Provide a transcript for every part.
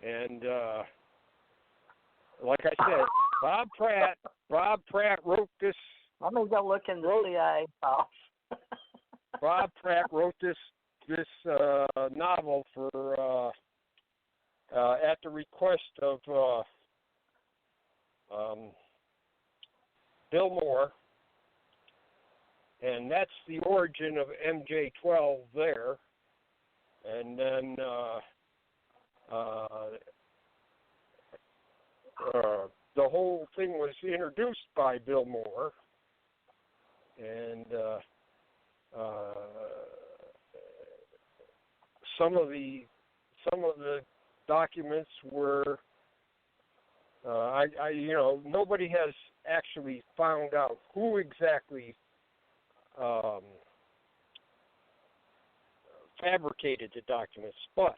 And like I said, Bob Pratt wrote this. Let me go look in the CIA files. Bob Pratt wrote this novel for at the request of Bill Moore, and that's the origin of MJ-12 there. And then the whole thing was introduced by Bill Moore, and some of the documents were nobody has actually found out who exactly fabricated the documents, but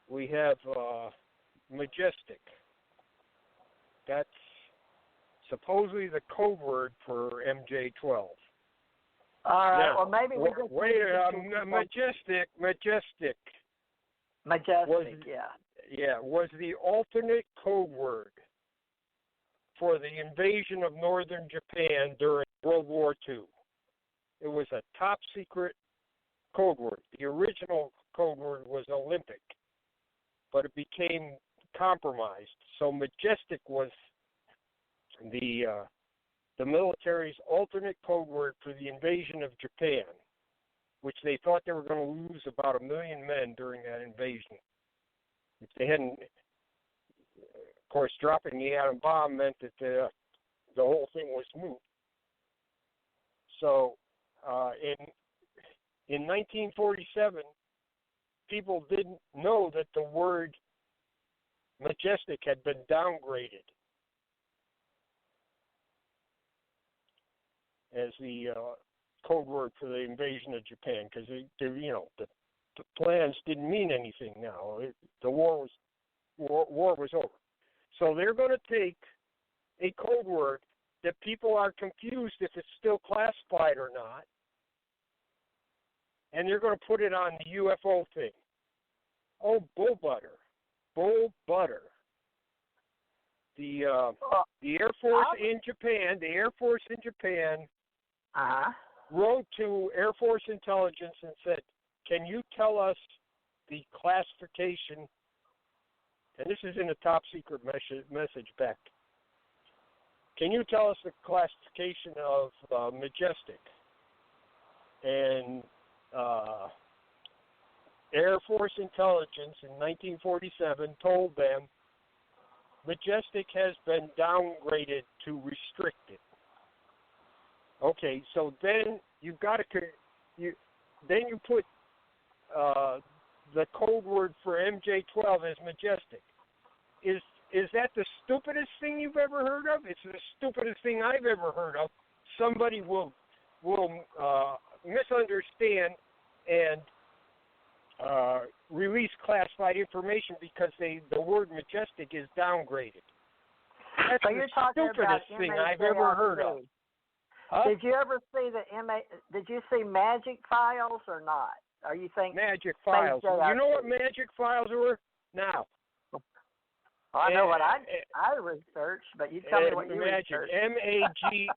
we have Majestic. That's supposedly the code word for MJ-12. All right. Now, well, maybe we just Majestic. Majestic, was the alternate code word for the invasion of northern Japan during World War II. It was a top secret code word. The original code word was Olympic, but it became compromised. So Majestic was the military's alternate code word for the invasion of Japan, which they thought they were going to lose about 1 million men during that invasion. If they hadn't, of course, dropping the atom bomb meant that the whole thing was moot. So in 1947, people didn't know that the word Majestic had been downgraded as the code word for the invasion of Japan, because the plans didn't mean anything now. The war was over. So they're going to take a code word that people are confused if it's still classified or not, and they're going to put it on the UFO thing. Oh, bull butter. The Air Force in Japan, wrote to Air Force Intelligence and said, "Can you tell us the classification?" And this is in a top secret message back. "Can you tell us the classification of Majestic?" And Air Force Intelligence in 1947 told them Majestic has been downgraded to restricted. Okay, so then you've got to you put the code word for MJ-12 as Majestic. Is that the stupidest thing you've ever heard of? It's the stupidest thing I've ever heard of. Somebody will misunderstand and release classified information because the word Majestic is downgraded. That's so the stupidest thing I've ever heard of. Huh? Did you ever see Did you see Magic Files or not? Or you think Magic Files? You know what Magic Files were? Now. I know what I researched, but you tell me what you researched. MAGIC.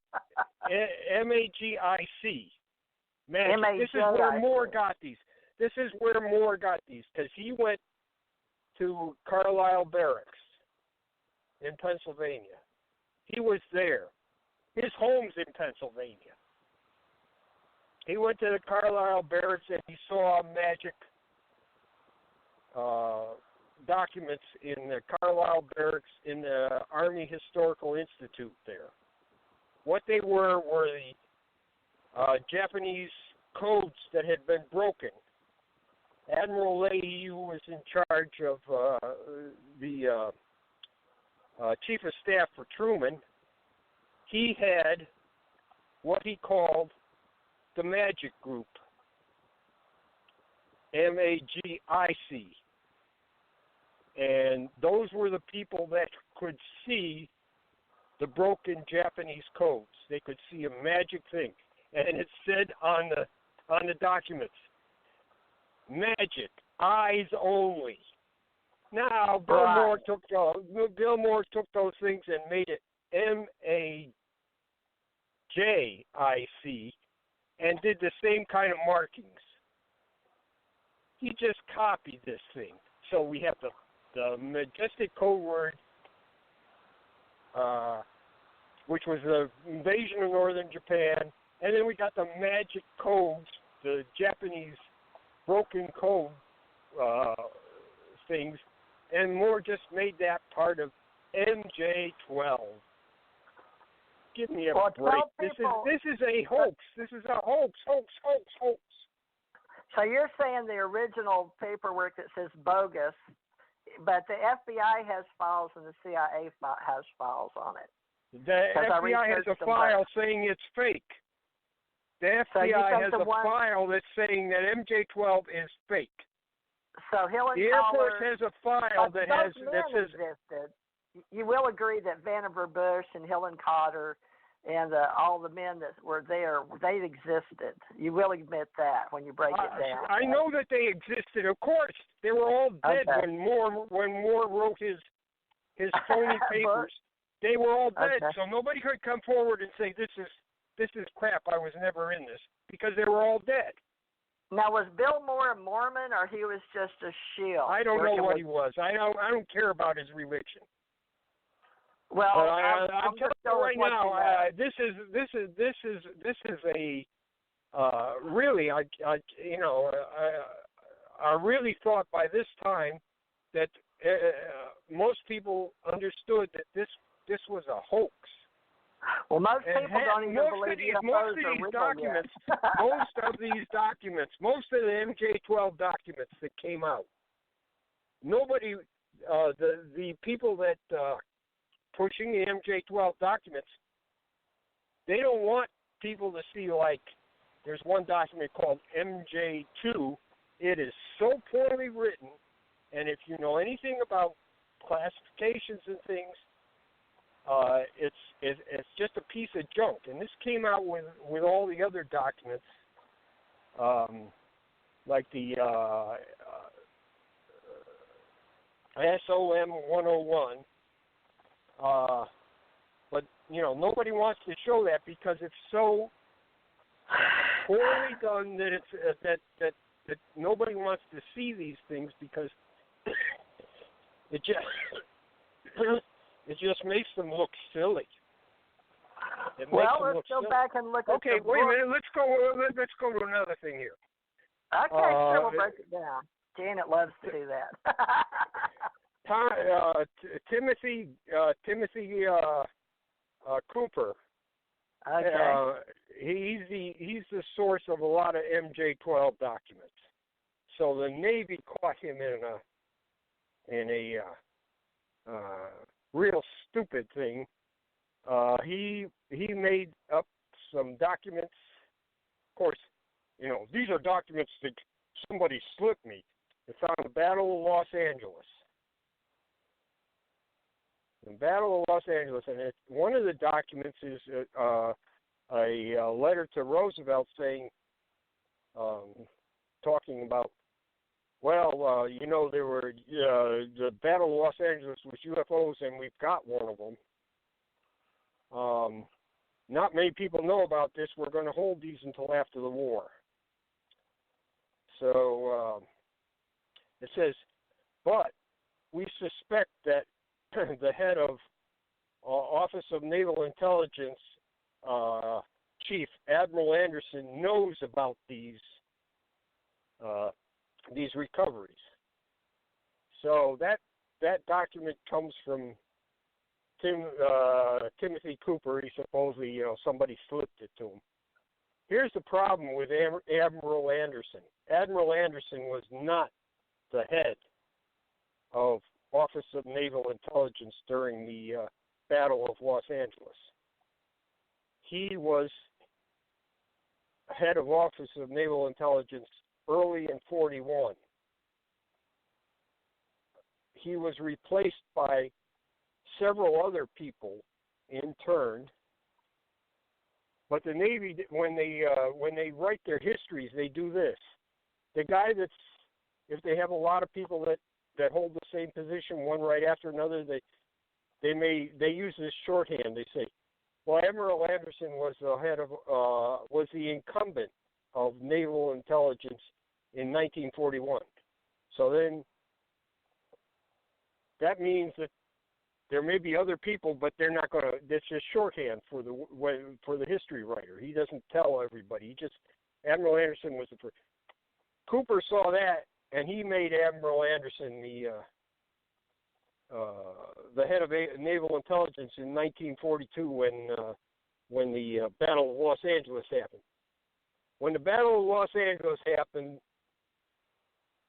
Magic. This is where Moore got these. Because he went to Carlisle Barracks in Pennsylvania. He was there. His home's in Pennsylvania. He went to the Carlisle Barracks and he saw magic documents in the Carlisle Barracks in the Army Historical Institute there. What they were the Japanese codes that had been broken. Admiral Leahy, who was in charge of the Chief of Staff for Truman, he had what he called the Magic Group, MAGIC. And those were the people that could see the broken Japanese codes. They could see a magic thing. And it said on the documents, magic, eyes only. Now, Right. Bill Moore took those things and made it MAJIC and did the same kind of markings. He just copied this thing. So we have the majestic code word, which was the invasion of northern Japan, and then we got the magic codes, the Japanese broken code things, and Moore just made that part of MJ12. Give me a break. This is a hoax. This is a hoax. So you're saying the original paperwork that says bogus, but the FBI has files and the CIA has files on it. The FBI has a file saying it's fake. The FBI has a file that's saying that MJ12 is fake. So Hill and the Air Force Collar, has a file that says existed. You will agree that Vannevar Bush and Hill and Cotter and all the men that were there, they existed. You will admit that when you break it down. I know that they existed. Of course, they were all dead when Moore wrote his phony papers. They were all dead, so nobody could come forward and say this is crap. I was never in this because they were all dead. Now, was Bill Moore a Mormon or he was just a shield? I don't know what he was. I don't care about his religion. Well, I'm telling you right now, this is a really I really thought by this time that most people understood that this was a hoax. Well, most people don't even believe most of these documents, most of the MJ12 documents that came out, nobody, the people that pushing the MJ12 documents, they don't want people to see, like, there's one document called MJ2. It is so poorly written, and if you know anything about classifications and things, it's just a piece of junk. And this came out with all the other documents, like the SOM 101. But nobody wants to show that because it's so poorly done that it's that nobody wants to see these things because it just makes them look silly. Let's go back and look at Okay, wait a minute. Let's go to another thing here. Okay, sure, we'll break it down. Janet loves to do that. Timothy Cooper. Okay. He's the source of a lot of MJ12 documents. So the Navy caught him in a real stupid thing. He made up some documents. Of course, these are documents that somebody slipped me. It's on the Battle of Los Angeles. The Battle of Los Angeles, and one of the documents is a letter to Roosevelt saying, talking about, there were the Battle of Los Angeles was UFOs, and we've got one of them. Not many people know about this. We're going to hold these until after the war. So it says, but we suspect that the head of Office of Naval Intelligence, Chief Admiral Anderson, knows about these recoveries. So that document comes from Timothy Cooper. He supposedly, somebody slipped it to him. Here's the problem with Admiral Anderson. Admiral Anderson was not the head of Office of Naval Intelligence during the Battle of Los Angeles. He was head of Office of Naval Intelligence early in 1941. He was replaced by several other people in turn. But the Navy, when they write their histories, they do this. The guy that's if they have a lot of people that hold the same position, one right after another, they use this shorthand. They say, well, Admiral Anderson was the incumbent of naval intelligence in 1941. So then that means that there may be other people, but they're not going to. That's just shorthand for the history writer. He doesn't tell everybody. Admiral Anderson was the first. Cooper saw that, and he made Admiral Anderson the head of naval intelligence in 1942 when the Battle of Los Angeles happened. When the Battle of Los Angeles happened,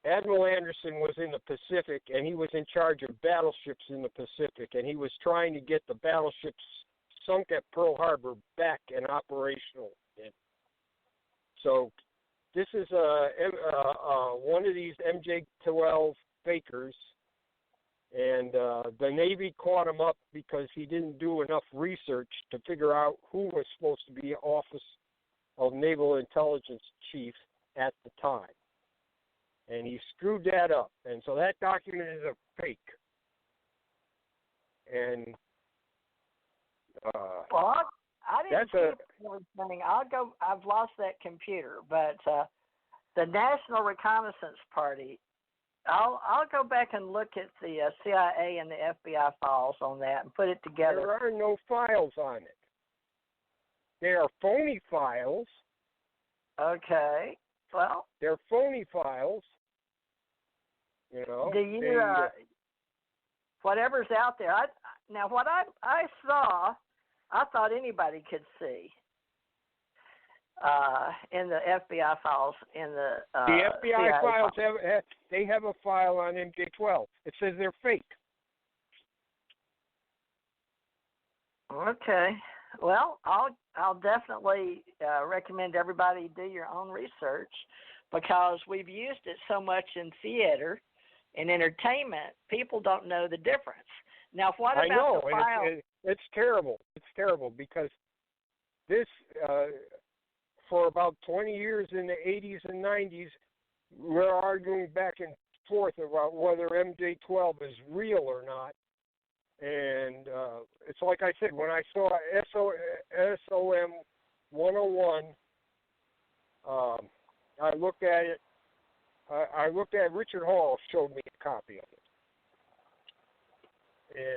Admiral Anderson was in the Pacific, and he was in charge of battleships in the Pacific, and he was trying to get the battleships sunk at Pearl Harbor back and operational. And so this is one of these MJ-12 fakers, and the Navy caught him up because he didn't do enough research to figure out who was supposed to be Office of Naval Intelligence Chief at the time. And he screwed that up. And so that document is a fake. And well, I didn't keep everything. I've lost that computer, but the National Reconnaissance Party, I'll go back and look at the CIA and the FBI files on that and put it together. There are no files on it. They are phony files. Okay. Well, they're phony files. You know, do you, whatever's out there. Now, what I saw, I thought anybody could see in the FBI files. In the FBI CIA files have a file on MJ-12. It says they're fake. Okay. Well, I'll definitely recommend everybody do your own research, because we've used it so much in theater and entertainment, people don't know the difference. Now, what about the file? It's terrible. It's terrible because this, for about 20 years in the 80s and 90s, we're arguing back and forth about whether MJ-12 is real or not. And it's like I said, when I saw SOM 101, I looked at it. Richard Hall showed me a copy of it.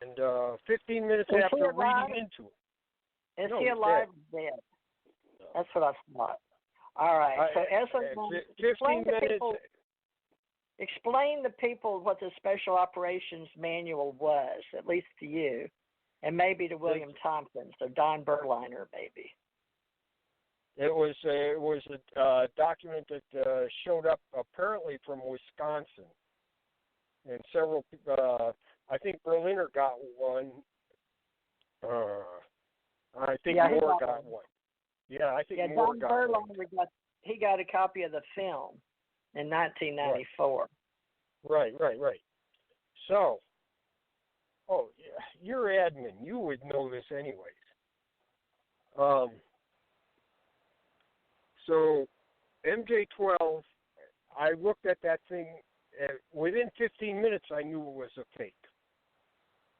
And 15 minutes after reading into it. Is he alive or dead? That's what I thought. All right. So SOM, 15 minutes. Explain to people what the Special Operations Manual was, at least to you, and maybe to William Tompkins or Don Berliner, maybe. It was a document that showed up apparently from Wisconsin, and several people. I think Berliner got one. I think Moore got one. Yeah, I think Moore got one. Don Berliner got a copy of the film in 1994. Right. So, you're admin. You would know this anyways. So, MJ-12, I looked at that thing. Within 15 minutes, I knew it was a fake.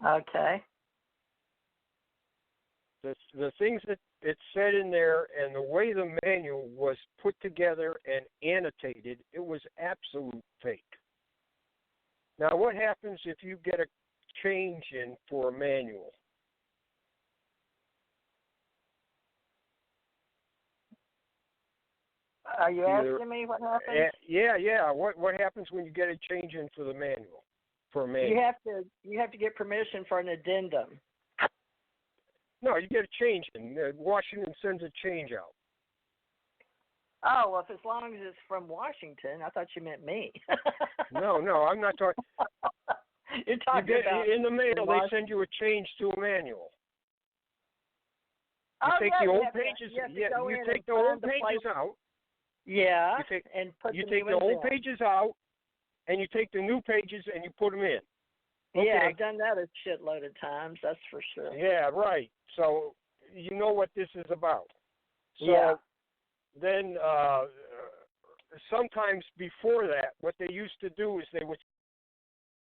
Okay. The things that it said in there and the way the manual was put together and annotated, it was absolute fake. Now, what happens if you get a change in for a manual? Are you asking me what happens? Yeah. What happens when you get a change in for the manual? For a manual, you have to get permission for an addendum. No, you get a change in. Washington sends a change out. Oh, well, as long as it's from Washington. I thought you meant me. No, I'm not talking. You're talking about in the mail. They send you a change to a manual. You take the old pages. You take the old pages out. Yeah. You take the old pages out, and you take the new pages and you put them in. Okay. Yeah, I've done that a shitload of times. That's for sure. Yeah, right. So you know what this is about. So then sometimes before that, what they used to do is they would